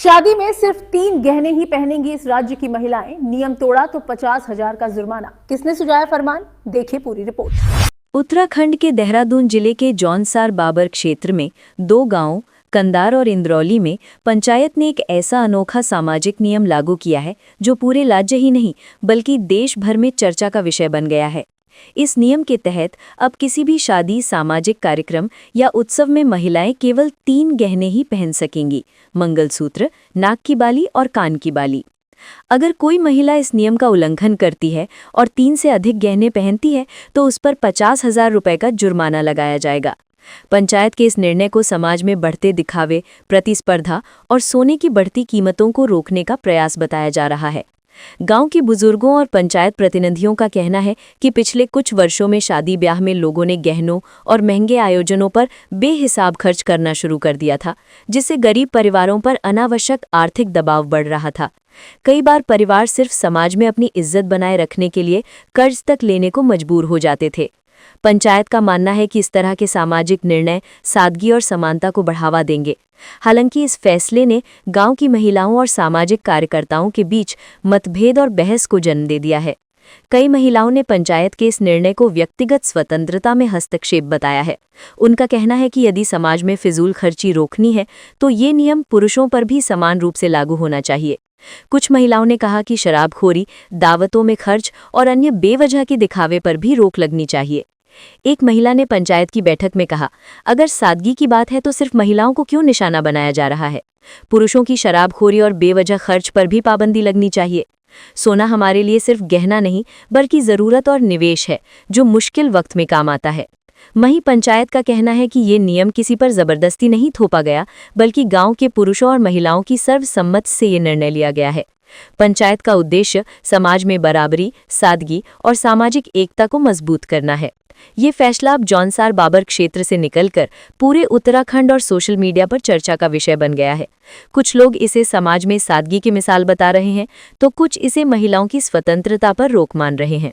शादी में सिर्फ 3 गहने ही पहनेंगी इस राज्य की महिलाएं, नियम तोड़ा तो 50,000 का जुर्माना। किसने सुझाया फरमान, देखिए पूरी रिपोर्ट। उत्तराखंड के देहरादून जिले के जौनसार बाबर क्षेत्र में 2 गांवों कंदार और इंद्रौली में पंचायत ने एक ऐसा अनोखा सामाजिक नियम लागू किया है जो पूरे राज्य ही नहीं बल्कि देश भर में चर्चा का विषय बन गया है। इस नियम के तहत अब किसी भी शादी, सामाजिक कार्यक्रम या उत्सव में महिलाएं केवल 3 गहने ही पहन सकेंगी: मंगलसूत्र, नाक की बाली और कान की बाली। अगर कोई महिला इस नियम का उल्लंघन करती है और 3 से अधिक गहने पहनती है तो उस पर 50,000 रुपये का जुर्माना लगाया जाएगा। पंचायत के इस निर्णय को समाज में बढ़ते दिखावे, प्रतिस्पर्धा और सोने की बढ़ती कीमतों को रोकने का प्रयास बताया जा रहा है। गांव के बुजुर्गों और पंचायत प्रतिनिधियों का कहना है कि पिछले कुछ वर्षों में शादी ब्याह में लोगों ने गहनों और महंगे आयोजनों पर बेहिसाब खर्च करना शुरू कर दिया था, जिससे गरीब परिवारों पर अनावश्यक आर्थिक दबाव बढ़ रहा था। कई बार परिवार सिर्फ समाज में अपनी इज्जत बनाए रखने के लिए कर्ज तक लेने को मजबूर हो जाते थे। पंचायत का मानना है कि इस तरह के सामाजिक निर्णय सादगी और समानता को बढ़ावा देंगे। हालांकि इस फैसले ने गांव की महिलाओं और सामाजिक कार्यकर्ताओं के बीच मतभेद और बहस को जन्म दे दिया है। कई महिलाओं ने पंचायत के इस निर्णय को व्यक्तिगत स्वतंत्रता में हस्तक्षेप बताया है। उनका कहना है कि यदि समाज में फिजूल खर्ची रोकनी है तो ये नियम पुरुषों पर भी समान रूप से लागू होना चाहिए। कुछ महिलाओं ने कहा कि शराबखोरी, दावतों में खर्च और अन्य बेवजह के दिखावे पर भी रोक लगनी चाहिए। एक महिला ने पंचायत की बैठक में कहा, अगर सादगी की बात है तो सिर्फ महिलाओं को क्यों निशाना बनाया जा रहा है? पुरुषों की शराबखोरी और बेवजह खर्च पर भी पाबंदी लगनी चाहिए। सोना हमारे लिए सिर्फ गहना नहीं बल्कि जरूरत और निवेश है जो मुश्किल वक्त में काम आता है। वहीं पंचायत का कहना है कि ये नियम किसी पर जबरदस्ती नहीं थोपा गया बल्कि गांव के पुरुषों और महिलाओं की सर्वसम्मति से ये निर्णय लिया गया है। पंचायत का उद्देश्य समाज में बराबरी, सादगी और सामाजिक एकता को मजबूत करना है। ये फैसला अब जौनसार बाबर क्षेत्र से निकलकर पूरे उत्तराखंड और सोशल मीडिया पर चर्चा का विषय बन गया है। कुछ लोग इसे समाज में सादगी की मिसाल बता रहे हैं तो कुछ इसे महिलाओं की स्वतंत्रता पर रोक मान रहे हैं।